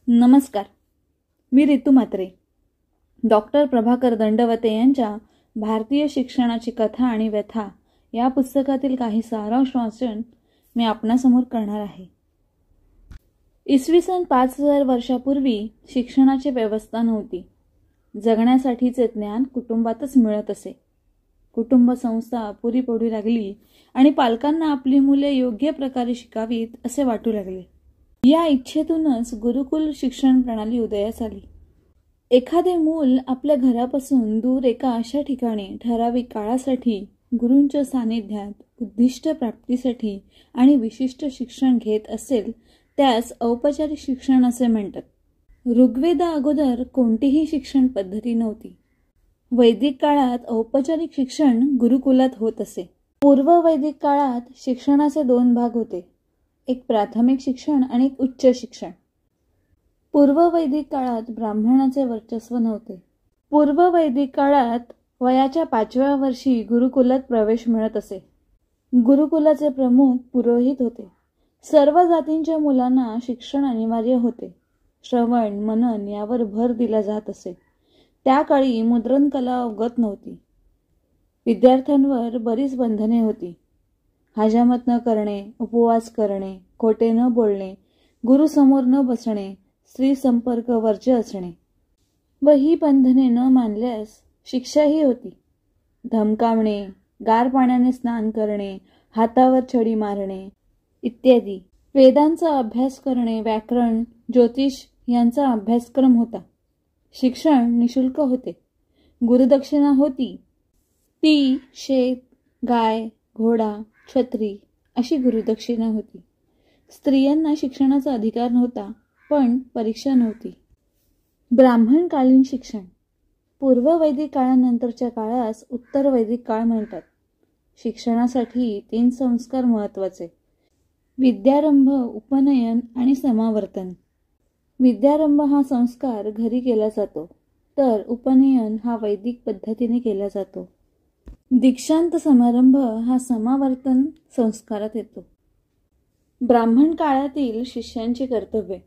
नमस्कार. मी रितू म्हात्रे. डॉक्टर प्रभाकर दंडवते यांच्या भारतीय शिक्षणाची कथा आणि व्यथा या पुस्तकातील काही सारांश वाचन मी आपणासमोर करणार आहे. इसवी सन 5000 वर्षापूर्वी शिक्षणाची व्यवस्था नव्हती. जगण्यासाठीचे ज्ञान कुटुंबातच मिळत असे. कुटुंब संस्था पुरी पडू लागली आणि पालकांना आपली मुले योग्य प्रकारे शिकावीत असे वाटू लागले. या इच्छेतूनच गुरुकुल शिक्षण प्रणाली उदयास आली. एखादे मूल आपल्या घरापासून दूर एका अशा ठिकाणी ठराविक काळासाठी गुरूंच्या सानिध्यात उद्दिष्ट प्राप्तीसाठी आणि विशिष्ट शिक्षण घेत असेल त्यास औपचारिक शिक्षण असे म्हणतात. ऋग्वेदा अगोदर कोणतीही शिक्षण पद्धती नव्हती. वैदिक काळात औपचारिक शिक्षण गुरुकुलात होत असे. पूर्व वैदिक काळात शिक्षणाचे दोन भाग होते, एक प्राथमिक शिक्षण आणि एक उच्च शिक्षण. पूर्व वैदिक काळात ब्राह्मणाचे वर्चस्व नव्हते. पूर्व वैदिक काळात वयाच्या 5व्या वर्षी गुरुकुलात प्रवेश मिळत असे. गुरुकुलाचे प्रमुख पुरोहित होते. सर्व जातींच्या मुलांना शिक्षण अनिवार्य होते. श्रवण मनन यावर भर दिला जात असे. त्या काळी मुद्रण कला अवगत नव्हती. विद्यार्थ्यांवर बरीच बंधने होती. हजामत न करणे, उपवास करणे, खोटे न बोलणे, गुरुसमोर न बसणे, स्त्री संपर्क वर्ज्य असणे व ही बंधने न मानल्यास शिक्षाही होती. धमकावणे, गार पाण्याने स्नान करणे, हातावर छडी मारणे इत्यादी. वेदांचा अभ्यास करणे, व्याकरण, ज्योतिष यांचा अभ्यासक्रम होता. शिक्षण निशुल्क होते. गुरुदक्षिणा होती. ती शेत, गाय, घोडा, छत्री अशी गुरुदक्षिणा होती. स्त्रियांना शिक्षणाचा अधिकार नव्हता, पण परीक्षा नव्हती. ब्राह्मणकालीन शिक्षण. पूर्व वैदिक काळानंतरच्या काळास उत्तर वैदिक काळ म्हणतात. शिक्षणासाठी 3 संस्कार महत्त्वाचे: विद्यारंभ, उपनयन आणि समावर्तन. विद्यारंभ हा संस्कार घरी केला जातो, तर उपनयन हा वैदिक पद्धतीने केला जातो. दीक्षांत समारंभ हा समावर्तन संस्कारात येतो. ब्राह्मण काळातील शिष्यांची कर्तव्ये: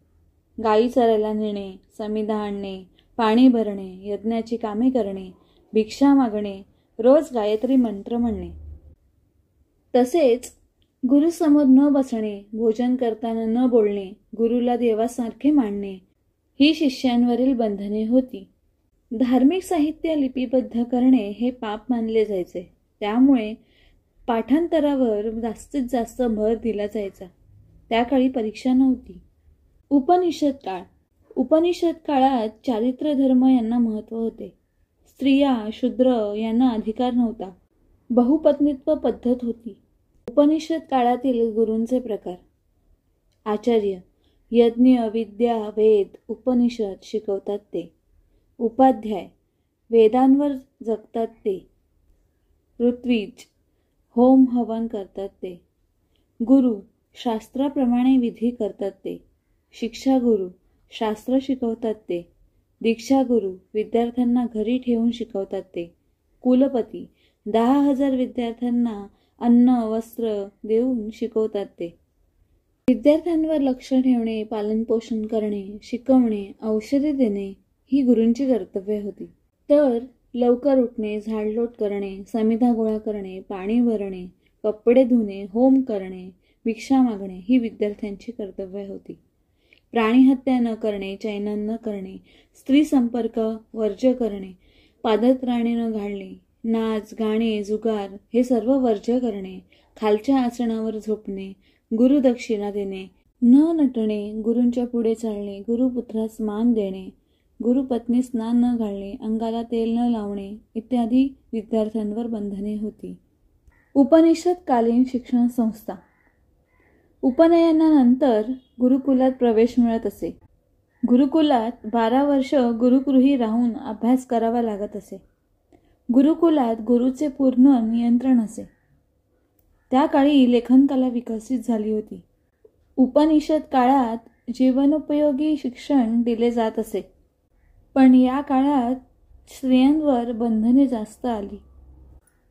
गायी चरायला नेणे, समिधा आणणे, पाणी भरणे, यज्ञाची कामे करणे, भिक्षा मागणे, रोज गायत्री मंत्र म्हणणे. तसेच गुरुसमोर न बसणे, भोजन करताना न बोलणे, गुरुला देवासारखे मानणे ही शिष्यांवरील बंधने होती. धार्मिक साहित्य लिपिबद्ध करणे हे पाप मानले जायचे. त्यामुळे पाठांतरावर जास्तीत जास्त भर दिला जायचा. त्या काळी परीक्षा नव्हती. उपनिषद काळ. उपनिषद काळात चारित्र्य धर्म यांना महत्त्व होते. स्त्रिया, शूद्र यांना अधिकार नव्हता. बहुपत्नीत्व पद्धत होती. उपनिषद काळातील गुरूंचे प्रकार: आचार्य, यज्ञ, विद्या, वेद, उपनिषद शिकवतात ते. उपाध्याय, वेदांवर जगतात ते. ऋत्विज, होम हवन करतात ते. गुरु, शास्त्राप्रमाणे विधी करतात ते. शिक्षा गुरु, शास्त्र शिकवतात ते. दीक्षा गुरु, विद्यार्थ्यांना घरी ठेवून शिकवतात ते. कुलपती, 10,000 विद्यार्थ्यांना अन्न वस्त्र देऊन शिकवतात ते. विद्यार्थ्यांवर लक्ष ठेवणे, पालनपोषण करणे, शिकवणे, औषधे देणे ही गुरूंची कर्तव्ये होती. तर लवकर उठणे, झाडलोट करणे, समिधा गोळा करणे, पाणी भरणे, कपडे धुणे, होम करणे, भिक्षा मागणे ही विद्यार्थ्यांची कर्तव्ये होती. प्राणीहत्या न करणे, चैनन न करणे, स्त्री संपर्क वर्ज्य करणे, पादत्राणे न घालणे, नाच, गाणे, जुगार हे सर्व वर्ज्य करणे, खालच्या आसनावर झोपणे, गुरुदक्षिणा देणे, न नटणे, गुरूंच्या पुढे चालणे, गुरुपुत्रास मान देणे, गुरुपत्नी स्नान न घालणे, अंगाला तेल न लावणे इत्यादी विद्यार्थ्यांवर बंधने होती. उपनिषदकालीन शिक्षण संस्था. उपनयनानंतर गुरुकुलात प्रवेश मिळत असे. गुरुकुलात 12 वर्ष गुरुगृही राहून अभ्यास करावा लागत असे. गुरुकुलात गुरुचे पूर्ण नियंत्रण असे. त्या काळी लेखनकला विकसित झाली होती. उपनिषद काळात जीवनोपयोगी शिक्षण दिले जात असे. पण या काळात स्त्रियांवर बंधने जास्त आली.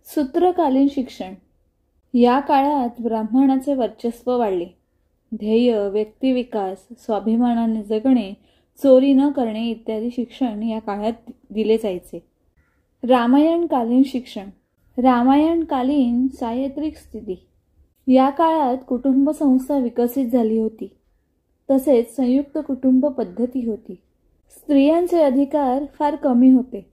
सूत्रकालीन शिक्षण. या काळात ब्राह्मणाचे वर्चस्व वाढले. ध्येय, व्यक्तिविकास, स्वाभिमानाने जगणे, चोरी न करणे इत्यादी शिक्षण या काळात दिले जायचे. रामायणकालीन शिक्षण. रामायणकालीन सार्वत्रिक स्थिती. या काळात कुटुंब संस्था विकसित झाली होती. तसेच संयुक्त कुटुंब पद्धती होती. स्त्रियांचे अधिकार फार कमी होते.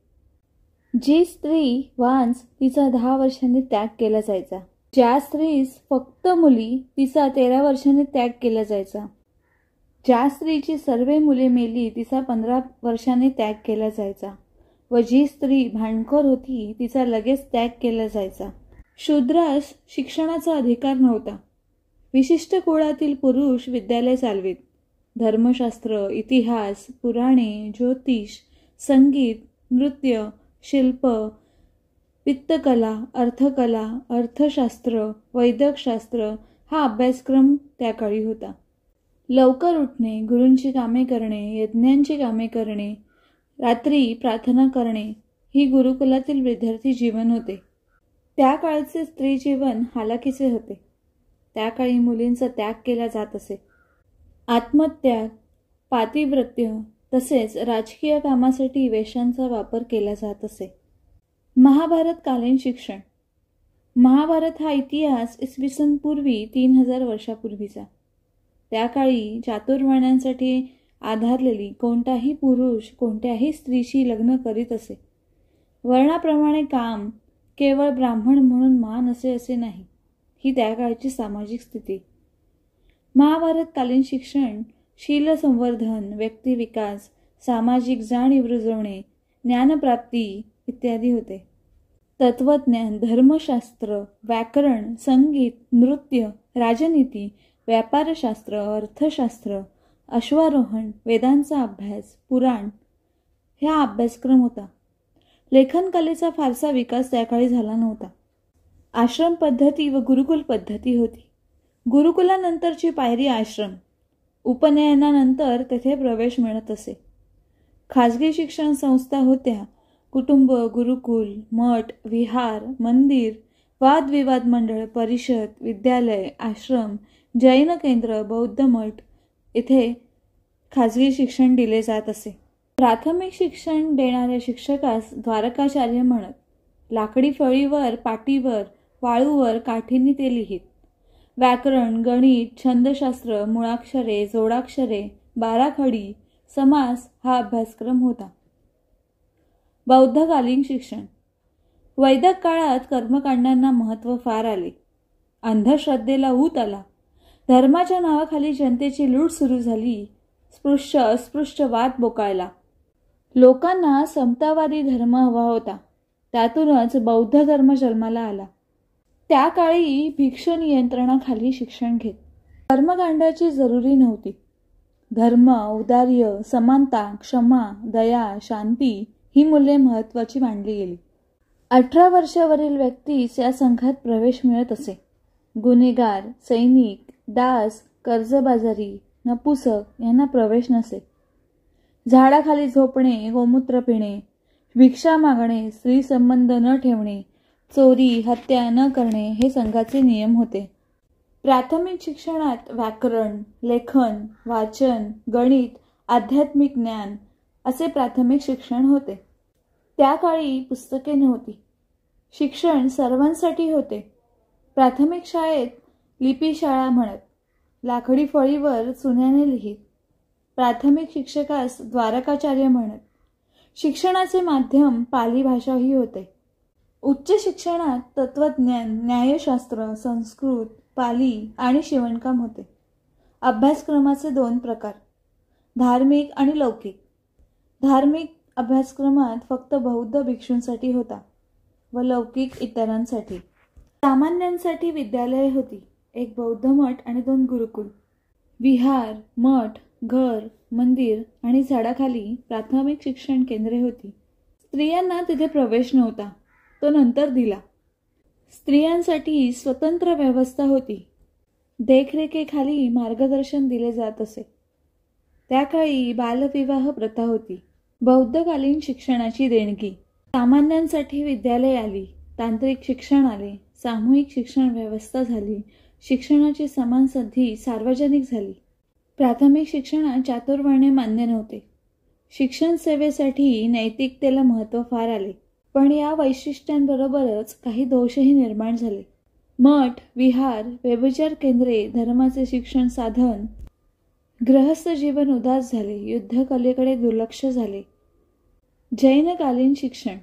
जी स्त्री वांस तिचा 10 वर्षांनी त्याग केला जायचा. ज्या स्त्रीस फक्त मुली तिचा 13 वर्षांनी त्याग केला जायचा. ज्या स्त्रीची सर्व मुले मेली तिचा 15 वर्षांनी त्याग केला जायचा व जी स्त्री भांडखोर होती तिचा लगेच त्याग केला जायचा. शूद्रास शिक्षणाचा अधिकार नव्हता. विशिष्ट कुळातील पुरुष विद्यालय चालवीत. धर्मशास्त्र, इतिहास, पुराणे, ज्योतिष, संगीत, नृत्य, शिल्प, वित्तकला, अर्थकला, अर्थशास्त्र, वैद्यकशास्त्र हा अभ्यासक्रम त्या काळी होता. लवकर उठणे, गुरूंची कामे करणे, यज्ञांची कामे करणे, रात्री प्रार्थना करणे ही गुरुकुलातील विद्यार्थी जीवन होते. त्या काळचे स्त्री जीवन हालाकीचे होते. त्या काळी मुलींचा त्याग केला जात असे. आत्मत्याग, पातिव्रत्य तसेच राजकीय कामासाठी वेश्यांचा वापर केला जात असे. महाभारतकालीन शिक्षण. महाभारत हा इतिहास इसवी सन पूर्वी 3000 वर्षापूर्वीचा. त्या काळी चातुर्वर्ण्यांसाठी आधारलेली कोणताही पुरुष कोणत्याही स्त्रीशी लग्न करीत असे. वर्णाप्रमाणे काम, केवळ ब्राह्मण म्हणून मान असे नाही, ही त्या काळची सामाजिक स्थिती. महाभारतकालीन शिक्षण शीलसंवर्धन, व्यक्तिविकास, सामाजिक जाणीव रुजवणे, ज्ञानप्राप्ती इत्यादी होते. तत्वज्ञान, धर्मशास्त्र, व्याकरण, संगीत, नृत्य, राजनीती, व्यापारशास्त्र, अर्थशास्त्र, अश्वारोहण, वेदांचा अभ्यास, पुराण हा अभ्यासक्रम होता. लेखनकलेचा फारसा विकास त्या काळी झाला नव्हता. आश्रम पद्धती व गुरुकुल पद्धती होती. गुरुकुलानंतरची पायरी आश्रम. उपनयनानंतर तेथे प्रवेश मिळत असे. खाजगी शिक्षण संस्था होत्या. कुटुंब, गुरुकुल, मठ, विहार, मंदिर, वादविवाद मंडळ, परिषद, विद्यालय, आश्रम, जैन केंद्र, बौद्ध मठ इथे खाजगी शिक्षण दिले जात असे. प्राथमिक शिक्षण देणाऱ्या शिक्षकास द्वारकाचार्य म्हणत. लाकडी फळीवर, पाटीवर, वाळूवर काठीने ते लिहित. व्याकरण, गणित, छंदशास्त्र, मुळाक्षरे, जोडाक्षरे, बाराखडी, समास हा अभ्यासक्रम होता. बौद्धकालीन शिक्षण. वैदिक काळात कर्मकांडांना महत्त्व फार आले. अंधश्रद्धेला ऊत आला. धर्माच्या नावाखाली जनतेची लूट सुरू झाली. स्पृश्य अस्पृश्य वाद बोकाळला. लोकांना समतावादी धर्म हवा होता. त्यातूनच बौद्ध धर्म जन्माला आला. त्या काळी भिक्ष नियंत्रणाखाली शिक्षण घेत. कर्मकांडाची जरुरी नव्हती. धर्म, औदार्य, समानता, क्षमा, दया, शांती ही मूल्ये महत्त्वाची मानली गेली. 18 वर्षावरील व्यक्तीस या संघात प्रवेश मिळत असे. गुन्हेगार, सैनिक, दास, कर्जबाजारी, नपुसक यांना प्रवेश नसे. झाडाखाली झोपणे, गोमूत्र पिणे, भिक्षा मागणे, स्त्री संबंध न ठेवणे, चोरी, हत्या न करणे हे संघाचे नियम होते. प्राथमिक शिक्षणात व्याकरण, लेखन, वाचन, गणित, आध्यात्मिक ज्ञान असे प्राथमिक शिक्षण होते. त्या काळी पुस्तके नव्हती. शिक्षण सर्वांसाठी होते. प्राथमिक शाळेत लिपीशाळा म्हणत. लाकडी फळीवर चुन्याने लिहित. प्राथमिक शिक्षकास द्वारकाचार्य म्हणत. शिक्षणाचे माध्यम पाली भाषा ही होते. उच्च शिक्षणात तत्वज्ञान, न्यायशास्त्र, संस्कृत, पाली आणि शिवणकाम होते. अभ्यासक्रमाचे 2 प्रकार, धार्मिक आणि लौकिक. धार्मिक अभ्यासक्रमात फक्त बौद्ध भिक्षूंसाठी होता व लौकिक इतरांसाठी. सामान्यांसाठी विद्यालये होती. 1 बौद्ध मठ आणि 2 गुरुकुल. विहार, मठ, घर, मंदिर आणि झाडाखाली प्राथमिक शिक्षण केंद्रे होती. स्त्रियांना तिथे प्रवेश नव्हता, तो नंतर दिला. स्त्रियांसाठी स्वतंत्र व्यवस्था होती. देखरेखीखाली मार्गदर्शन दिले जात असे. त्या काळी बालविवाह प्रथा होती. बौद्धकालीन शिक्षणाची देणगी. सामान्यांसाठी विद्यालय आली, तांत्रिक शिक्षण आले, सामूहिक शिक्षण व्यवस्था झाली, शिक्षणाची समान संधी सार्वजनिक झाली. प्राथमिक शिक्षणात चातुर्वर्ण्य मान्य नव्हते. शिक्षण सेवेसाठी नैतिकतेला महत्त्व फार आले, पण या वैशिष्ट्यांबरोबरच काही दोषही निर्माण झाले. मठ, विहार, व्यभिचार केंद्रे, धर्माचे शिक्षण साधन, गृहस्थ जीवन उदास झाले, युद्धकलेकडे दुर्लक्ष झाले. जैनकालीन शिक्षण,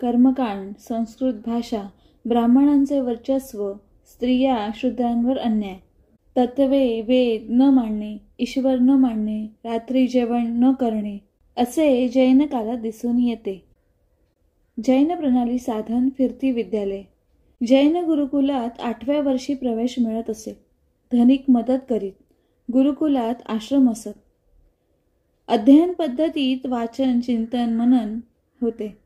कर्मकांड, संस्कृत भाषा, ब्राह्मणांचे वर्चस्व, स्त्रिया शूद्रांवर अन्याय, तत्त्वे वेद न मांडणे, ईश्वर न मांडणे, रात्री जेवण न करणे असे जैन काळात दिसून येते. जैन प्रणाली साधन, फिरती विद्यालय. जैन गुरुकुलात 8व्या वर्षी प्रवेश मिळत असे. धनिक मदत करीत. गुरुकुलात आश्रम असत. अध्ययन पद्धतीत वाचन, चिंतन, मनन होते.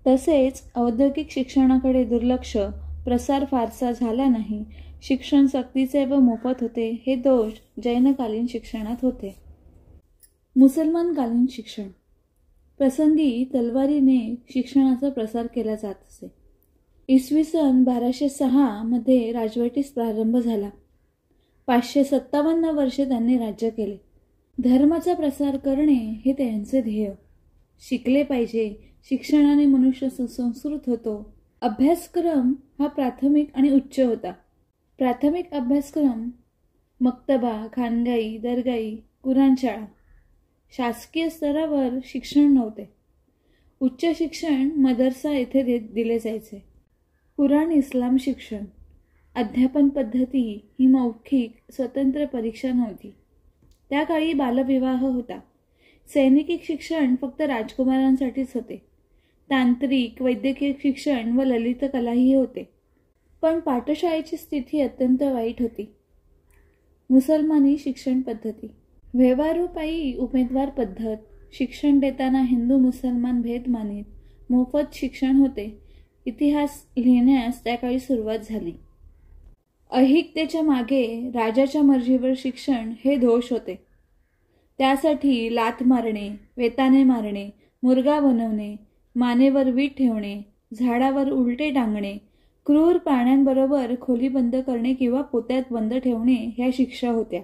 तसेच औद्योगिक शिक्षणाकडे दुर्लक्ष, प्रसार फारसा झाला नाही. शिक्षण सक्तीचे व मोफत होते. हे दोष जैनकालीन शिक्षणात होते. मुसलमानकालीन शिक्षण. प्रसंगी तलवारीने शिक्षणाचा प्रसार केला जात असे. इसवी सन 1206 मध्ये राजवटीस प्रारंभ झाला. 557 वर्षे त्यांनी राज्य केले. धर्माचा प्रसार करणे हे त्यांचे ध्येय. शिकले पाहिजे. शिक्षणाने मनुष्य सुसंस्कृत होतो. अभ्यासक्रम हा प्राथमिक आणि उच्च होता. प्राथमिक अभ्यासक्रम मक्तबा, खानगाई, दरगाई, कुराणशाळा. शासकीय स्तरावर शिक्षण नव्हते. उच्च शिक्षण मदरसा येथे दिले जायचे. कुराण इस्लाम शिक्षण. अध्यापन पद्धती ही मौखिक स्वतंत्र परीक्षा नव्हती. त्या काळी बालविवाह होता. सैनिकी शिक्षण फक्त राजकुमारांसाठीच होते. तांत्रिक, वैद्यकीय शिक्षण व ललित कलाही होते. पण पाठशाळेची स्थिती अत्यंत वाईट होती. मुसलमानी शिक्षण पद्धती. व्यवहारोपायी उमेदवार पद्धत. शिक्षण देताना हिंदू मुसलमान भेद मानित. मोफत शिक्षण होते. इतिहास लिहिण्यास त्या काळी सुरुवात झाली. ऐहिकतेच्या मागे राजाच्या मर्जीवर शिक्षण हे दोष होते. त्यासाठी लाथ मारणे, वेताने मारणे, मुर्गा बनवणे, मानेवर वीट ठेवणे, झाडावर उलटे टांगणे, क्रूर प्राण्यांबरोबर खोली बंद करणे किंवा पोत्यात बंद ठेवणे ह्या शिक्षा होत्या.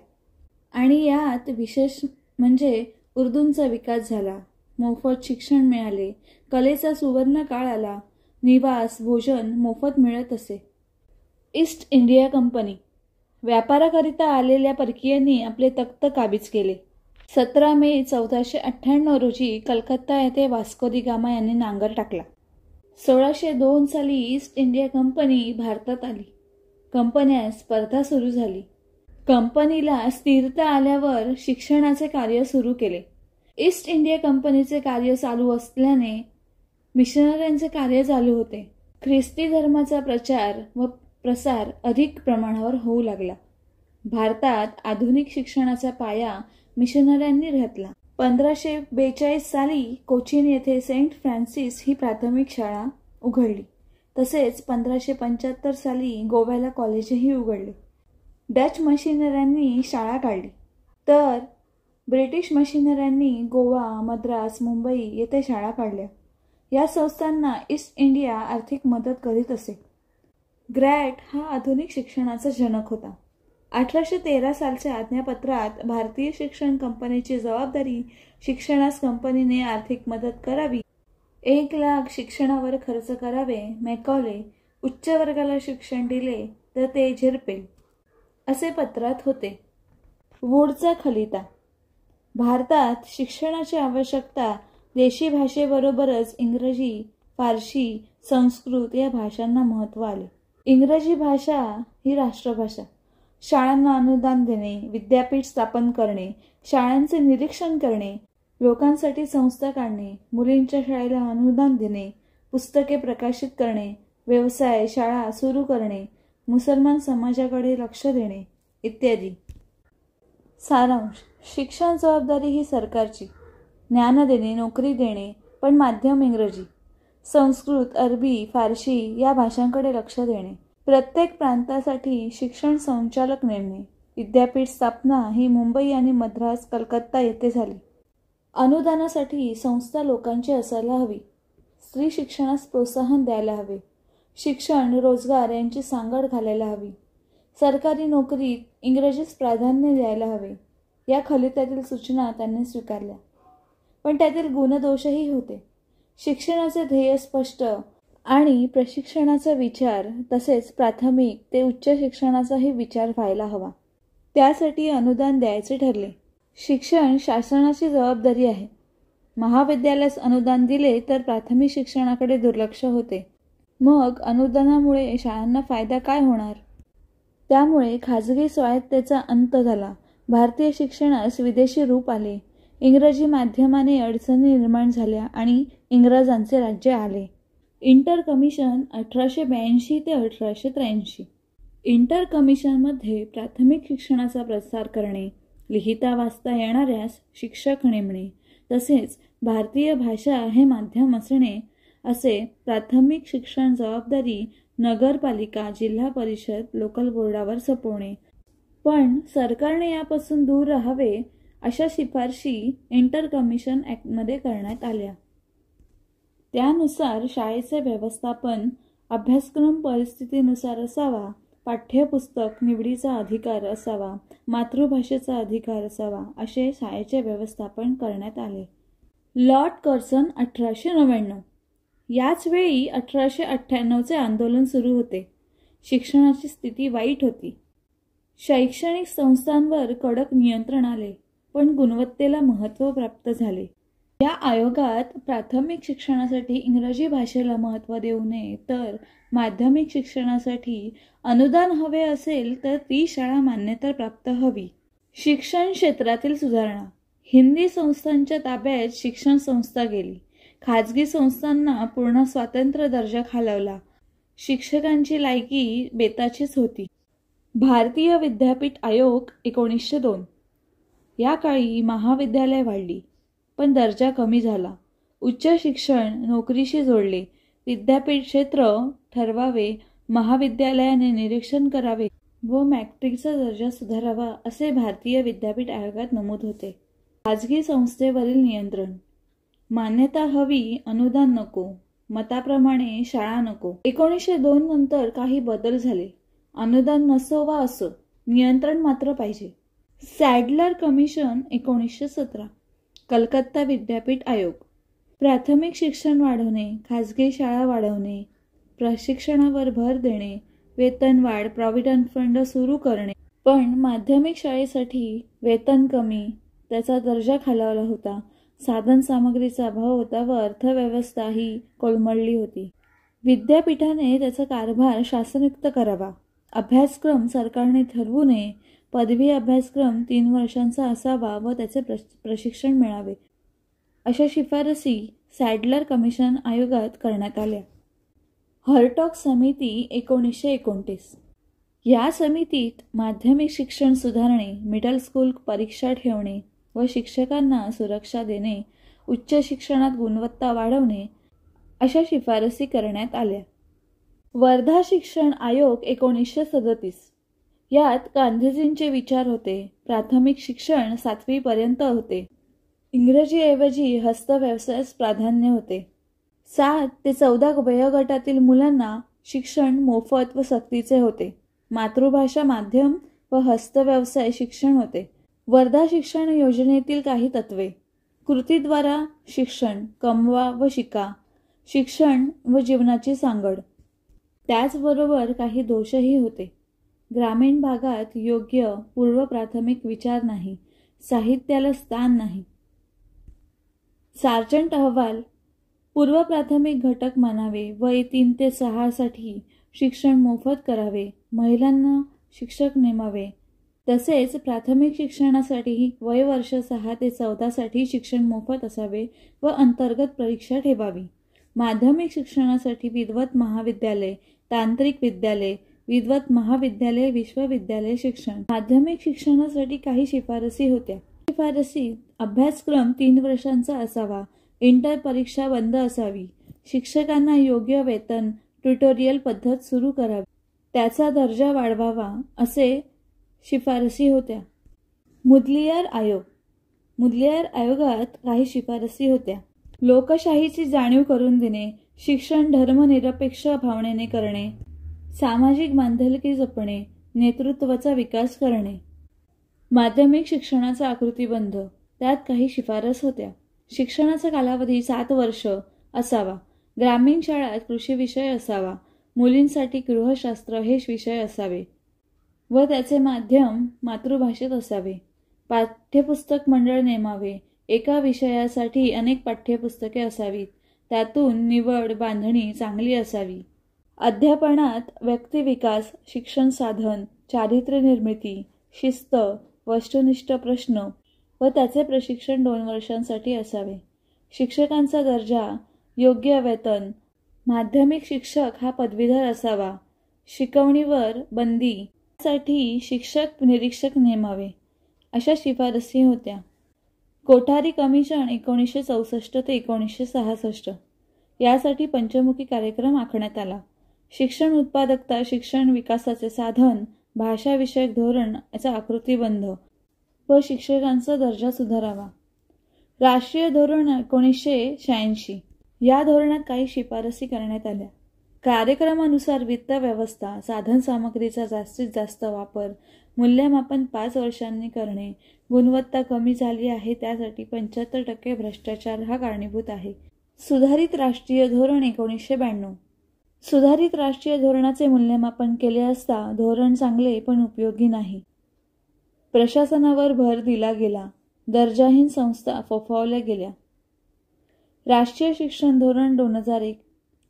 आणि यात विशेष म्हणजे उर्दूंचा विकास झाला. मोफत शिक्षण मिळाले. कलेचा सुवर्ण काळ आला. निवास, भोजन मोफत मिळत असे. East India company. व्यापाराकरिता आलेल्या परकीयांनी आपले तख्त काबीज केले. 17 मे 1498 रोजी कलकत्ता येथे वास्को दी गामा यांनी नांगर टाकला. 1602 साली ईस्ट इंडिया कंपनी भारतात आली. कंपन्या स्पर्धा सुरू झाली. कंपनीला स्थिरता आल्यावर शिक्षणाचे कार्य सुरू केले. ईस्ट इंडिया कंपनीचे कार्य चालू असल्याने मिशनऱ्यांचे कार्य चालू होते. ख्रिस्ती धर्माचा प्रचार व प्रसार अधिक प्रमाणावर होऊ लागला. भारतात आधुनिक शिक्षणाचा पाया मिशनऱ्यांनी घातला. 1542 साली कोचीन येथे सेंट फ्रान्सिस ही प्राथमिक शाळा उघडली. तसेच 1575 साली गोव्याला कॉलेजही उघडले. डच मशिनऱ्यांनी शाळा काढली, तर ब्रिटिश मशिनऱ्यांनी गोवा, मद्रास, मुंबई येथे शाळा काढल्या. या संस्थांना ईस्ट इंडिया आर्थिक मदत करीत असे. ग्रॅट हा आधुनिक शिक्षणाचा जनक होता. 1813 सालच्या आज्ञापत्रात भारतीय शिक्षण कंपनीची जबाबदारी शिक्षणास कंपनीने आर्थिक मदत करावी, 1 लाख शिक्षणावर खर्च करावे. मॅकॉले उच्च वर्गाला शिक्षण दिले तर ते झिरपेल असे पत्रात होते. वूडचा खलिता. भारतात शिक्षणाची आवश्यकता देशी भाषेबरोबरच इंग्रजी, फारशी, संस्कृत या भाषांना महत्त्व आले. इंग्रजी भाषा ही राष्ट्रभाषा. शाळांना अनुदान देणे, विद्यापीठ स्थापन करणे, शाळांचे निरीक्षण करणे, लोकांसाठी संस्था काढणे, मुलींच्या शाळेला अनुदान देणे, पुस्तके प्रकाशित करणे, व्यवसाय, शाळा सुरू करणे, मुसलमान समाजाकडे लक्ष देणे इत्यादी. सारांश. शिक्षण जबाबदारी ही सरकारची. ज्ञान देणे, नोकरी देणे, पण माध्यम इंग्रजी. संस्कृत, अरबी, फारशी या भाषांकडे लक्ष देणे. प्रत्येक प्रांतासाठी शिक्षण संचालक नेमणे. विद्यापीठ स्थापना ही मुंबई आणि मद्रास, कलकत्ता येथे झाली. अनुदानासाठी संस्था लोकांची असायला हवी. स्त्री शिक्षणास प्रोत्साहन द्यायला हवे. शिक्षण, रोजगार यांची सांगड घालायला हवी. सरकारी नोकरीत इंग्रजीस प्राधान्य द्यायला हवे. या खलित्यातील सूचना त्यांनी स्वीकारल्या. पण त्यातील गुणदोषही होते. शिक्षणाचे ध्येय स्पष्ट आणि प्रशिक्षणाचा विचार तसेच प्राथमिक ते उच्च शिक्षणाचाही विचार व्हायला हवा. त्यासाठी अनुदान द्यायचे ठरले. शिक्षण शासनाची जबाबदारी आहे. महाविद्यालयास अनुदान दिले तर प्राथमिक शिक्षणाकडे दुर्लक्ष होते. मग अनुदानामुळे शाळांना फायदा काय होणार? त्यामुळे खाजगी स्वायत्तेचा अंत झाला. भारतीय शिक्षणास विदेशी रूप आले. इंग्रजी माध्यमाने अडचणी निर्माण झाल्या आणि इंग्रजांचे राज्य आले. इंटर कमिशन 1882 ते 1883. इंटर कमिशनमध्ये प्राथमिक शिक्षणाचा प्रसार करणे, लिहिता वाचता येणाऱ्यास शिक्षक नेमणे तसेच भारतीय भाषा हे माध्यम असणे असे प्राथमिक शिक्षण जबाबदारी नगरपालिका, जिल्हा परिषद, लोकल बोर्डावर सोपवणे. पण सरकारने यापासून दूर राहावे अशा शिफारशी इंटर कमिशन ॲक्टमध्ये करण्यात आल्या. त्यानुसार शाळेचे व्यवस्थापन अभ्यासक्रम परिस्थितीनुसार असावा, पाठ्यपुस्तक निवडीचा अधिकार असावा, मातृभाषेचा अधिकार असावा असे शाळेचे व्यवस्थापन करण्यात आले. Lord Curzon 1899. याच वेळी 1898चे आंदोलन सुरू होते. शिक्षणाची स्थिती वाईट होती. शैक्षणिक संस्थांवर कडक नियंत्रण आले, पण गुणवत्तेला महत्त्व प्राप्त झाले. या आयोगात प्राथमिक शिक्षणासाठी इंग्रजी भाषेला महत्त्व देऊ नये, तर माध्यमिक शिक्षणासाठी अनुदान हवे असेल तर ती शाळा मान्यता प्राप्त हवी. शिक्षण क्षेत्रातील सुधारणा. हिंदी संस्थांच्या ताब्यात शिक्षण संस्था गेली. खाजगी संस्थांना पूर्ण स्वातंत्र्य दर्जा खालवला. शिक्षकांची लायकी बेताचीच होती. भारतीय विद्यापीठ आयोग 1902. या काळी महाविद्यालय वाढली, पण दर्जा कमी झाला. उच्च शिक्षण नोकरीशी जोडले. विद्यापीठ क्षेत्र ठरवावे, महाविद्यालयाने निरीक्षण करावे व मॅट्रिकचा दर्जा सुधारावा असे भारतीय विद्यापीठ आयोगात नमूद होते. खाजगी संस्थेवरील नियंत्रण. मान्यता हवी, अनुदान नको, मताप्रमाणे शाळा नको. 1902 नंतर काही बदल झाले. अनुदान नसो वा असो, नियंत्रण मात्र पाहिजे. Sadler commission 1917. कलकत्ता विद्यापीठ आयोग. प्राथमिक शिक्षण वाढवणे, खाजगी शाळा वाढवणे, प्रशिक्षणावर भर देणे, वेतनवाढ, प्रॉव्हिडंट फंड सुरू करणे. पण माध्यमिक शाळेसाठी वेतन कमी, त्याचा दर्जा खालावला होता, साधन सामग्रीचा अभाव होता व अर्थव्यवस्था ही कोलमडली होती. विद्यापीठाने त्याचा कारभार शासनयुक्त करावा. अभ्यासक्रम सरकारने ठरवू नये. पदवी अभ्यासक्रम 3 वर्षांचा असावा व त्याचे प्रशिक्षण मिळावे अशा शिफारसी सॅडलर कमिशन आयोगात करण्यात आल्या. हर्टॉग समिती 1929. या समितीत माध्यमिक शिक्षण सुधारणे, मिडल स्कूल परीक्षा ठेवणे व शिक्षकांना सुरक्षा देणे, उच्च शिक्षणात गुणवत्ता वाढवणे अशा शिफारसी करण्यात आल्या. वर्धा शिक्षण आयोग 1937. यात गांधीजींचे विचार होते. प्राथमिक शिक्षण 7वी पर्यंत होते. इंग्रजीऐवजी हस्तव्यवसायास प्राधान्य होते. 7 ते 14 वयोगटातील मुलांना शिक्षण मोफत व सक्तीचे होते. मातृभाषा माध्यम व हस्तव्यवसाय शिक्षण होते. वर्धा शिक्षण योजनेतील काही तत्वे. कृतीद्वारा शिक्षण, कमवा व शिका, शिक्षण व जीवनाची सांगड. त्याचबरोबर काही दोषही होते. ग्रामीण भागात योग्य पूर्व प्राथमिक विचार नाही, साहित्याला स्थान नाही. सार्जंट अहवाल. पूर्व प्राथमिक घटक मानावे. वय 3 ते 6 साठी शिक्षण मोफत करावे. महिलांना शिक्षक नेमावे. तसेच प्राथमिक शिक्षणासाठी वय वर्ष 6 ते 14 साठी शिक्षण मोफत असावे व अंतर्गत परीक्षा ठेवावी. माध्यमिक शिक्षणासाठी विद्वत महाविद्यालय, तांत्रिक विद्यालय, विद्वत महाविद्यालय, विश्वविद्यालय शिक्षण. माध्यमिक शिक्षणासाठी काही शिफारसी होत्या. शिफारसीत अभ्यासक्रम 3 वर्षांचा असावा. इंटर परीक्षा बंद असावी. शिक्षकांना योग्य वेतन, ट्युटोरियल पद्धत सुरू करावी. त्याचा दर्जा वाढवावा असे शिफारसी होत्या. मुदलियार आयोग. मुदलियार आयोगात काही शिफारसी होत्या. लोकशाहीची जाणीव करून देणे, शिक्षण धर्मनिरपेक्ष भावनेने करणे, सामाजिक बांधिलकी जपणे, नेतृत्वाचा विकास करणे. माध्यमिक शिक्षणाचा आकृतिबंध. त्यात काही शिफारस होत्या. शिक्षणाचा कालावधी 7 वर्ष असावा. ग्रामीण शाळात कृषी विषय असावा. मुलींसाठी गृहशास्त्र हे विषय असावे व त्याचे माध्यम मातृभाषेत असावे. पाठ्यपुस्तक मंडळ नेमावे. एका विषयासाठी अनेक पाठ्यपुस्तके असावीत. त्यातून निवड बांधणी चांगली असावी. अध्यापनात व्यक्तिविकास, शिक्षण साधन, चारित्र्य निर्मिती, शिस्त, वस्तुनिष्ठ प्रश्न व त्याचे प्रशिक्षण 2 वर्षांसाठी असावे. शिक्षकांचा दर्जा, योग्य वेतन. माध्यमिक शिक्षक हा पदवीधर असावा. शिकवणीवर बंदी. साठी शिक्षक निरीक्षक नेमावे. अशा शिफारसी होत्या. कोठारी कमिशन 1964 ते 1966 यासाठी पंचमुखी कार्यक्रम आखण्यात आला. शिक्षण उत्पादकता, शिक्षण विकासाचे साधन, भाषाविषयक धोरण याचा आकृतीबंध व शिक्षकांचा दर्जा सुधारावा. राष्ट्रीय धोरण 1986 या धोरणात काही शिफारसी करण्यात आल्या. कार्यक्रमानुसार वित्त व्यवस्था, साधनसामग्रीचा जास्तीत जास्त वापर, मूल्यमापन 5 वर्षांनी करणे, गुणवत्ता कमी झाली आहे त्यासाठी 75% भ्रष्टाचार हा कारणीभूत आहे. सुधारित राष्ट्रीय धोरण 1992 सुधारित राष्ट्रीय धोरणाचे मूल्यमापन केले असता धोरण चांगले पण उपयोगी नाही. प्रशासनावर भर दिला गेला. दर्जाहीन संस्था फोफावल्या गेल्या. राष्ट्रीय शिक्षण धोरण 2001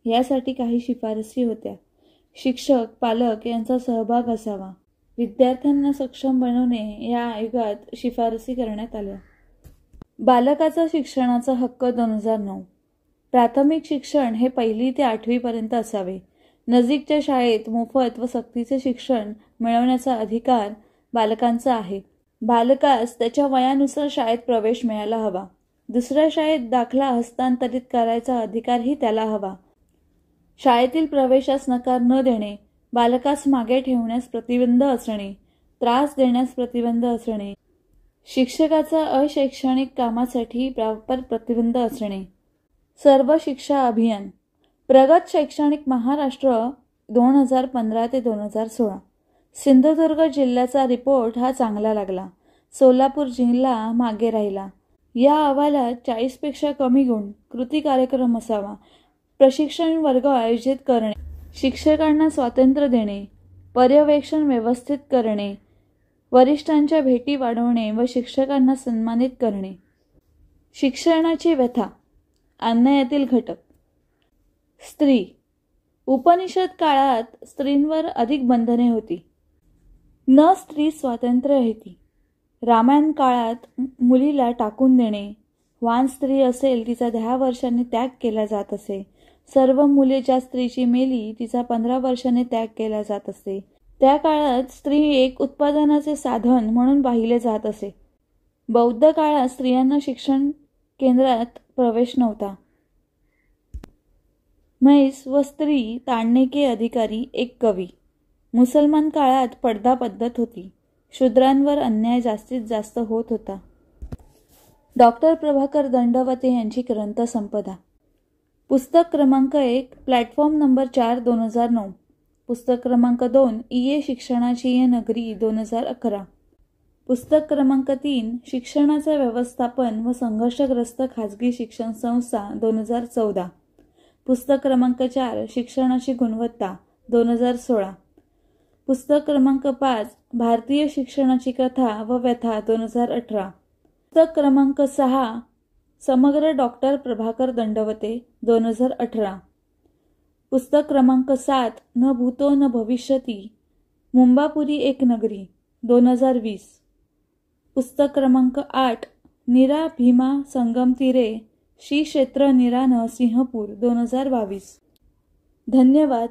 यासाठी काही शिफारसी होत्या. शिक्षक, पालक यांचा सहभाग असावा. विद्यार्थ्यांना सक्षम बनवणे या आयोगात शिफारसी करण्यात आल्या. बालकाचा शिक्षणाचा हक्क 2009 प्राथमिक शिक्षण हे 1ली ते 8वी पर्यंत असावे. नजीकच्या शाळेत मोफत व सक्तीचे शिक्षण मिळवण्याचा अधिकार बालकांचा आहे. बालकास त्याच्या वयानुसार शाळेत प्रवेश मिळायला हवा. दुसऱ्या शाळेत दाखला हस्तांतरित करायचा अधिकारही त्याला हवा. शाळेतील प्रवेशास नकार न देणे, बालकास मागे ठेवण्यास प्रतिबंध असणे, त्रास देण्यास प्रतिबंध असणे, शिक्षकाचा अशैक्षणिक कामासाठी प्रॉपर प्रतिबंध असणे. सर्व शिक्षा अभियान. प्रगत शैक्षणिक महाराष्ट्र 2015 ते 2016 सिंधुदुर्ग जिल्ह्याचा रिपोर्ट हा चांगला लागला. सोलापूर जिल्हा मागे राहिला. या अहवालात 40 पेक्षा कमी गुण. कृती कार्यक्रम असावा. प्रशिक्षण वर्ग आयोजित करणे, शिक्षकांना स्वातंत्र्य देणे, पर्यवेक्षण व्यवस्थित करणे, वरिष्ठांच्या भेटी वाढवणे व शिक्षकांना सन्मानित करणे. शिक्षणाची व्यथा. अन्यायातील घटक. स्त्री. उपनिषद काळात स्त्रींवर अधिक बंधने होती. न स्त्री स्वातंत्र्य हेती. रामायण काळात मुलीला टाकून देणे. वान स्त्री असेल तिचा 10 वर्षांनी त्याग केला जात असे. सर्व मुले ज्या स्त्रीची मेली तिचा 15 वर्षांनी त्याग केला जात असे. त्या काळात स्त्री एक उत्पादनाचे साधन म्हणून पाहिले जात असे. बौद्ध काळात स्त्रियांना शिक्षण केंद्रात प्रवेश नव्हता. म्हैस व स्त्री ताणणे के अधिकारी एक कवी. मुसलमान काळात पडदा पद्धत होती. शूद्रांवर अन्याय जास्तीत जास्त होत होता. डॉक्टर प्रभाकर दंडवते यांची ग्रंथसंपदा. पुस्तक क्रमांक 1 प्लॅटफॉर्म नंबर 4 2009. पुस्तक क्रमांक 2 इये शिक्षणाची ये नगरी 2011. पुस्तक क्रमांक 3 शिक्षणाचे व्यवस्थापन व संघर्षग्रस्त खाजगी शिक्षण संस्था 2014. पुस्तक क्रमांक 4 शिक्षणाची गुणवत्ता 2016. पुस्तक क्रमांक 5 भारतीय शिक्षणाची कथा व व्यथा 2018. पुस्तक क्रमांक 6 समग्र डॉक्टर प्रभाकर दंडवते 2018. पुस्तक क्रमांक 7 न भूतो न भविष्यती मुंबापुरी एक नगरी 2020. पुस्तक क्रमांक 8 नीरा भीमा संगम तीरे श्री क्षेत्र नीरा नरसिंहपूर 2022. धन्यवाद.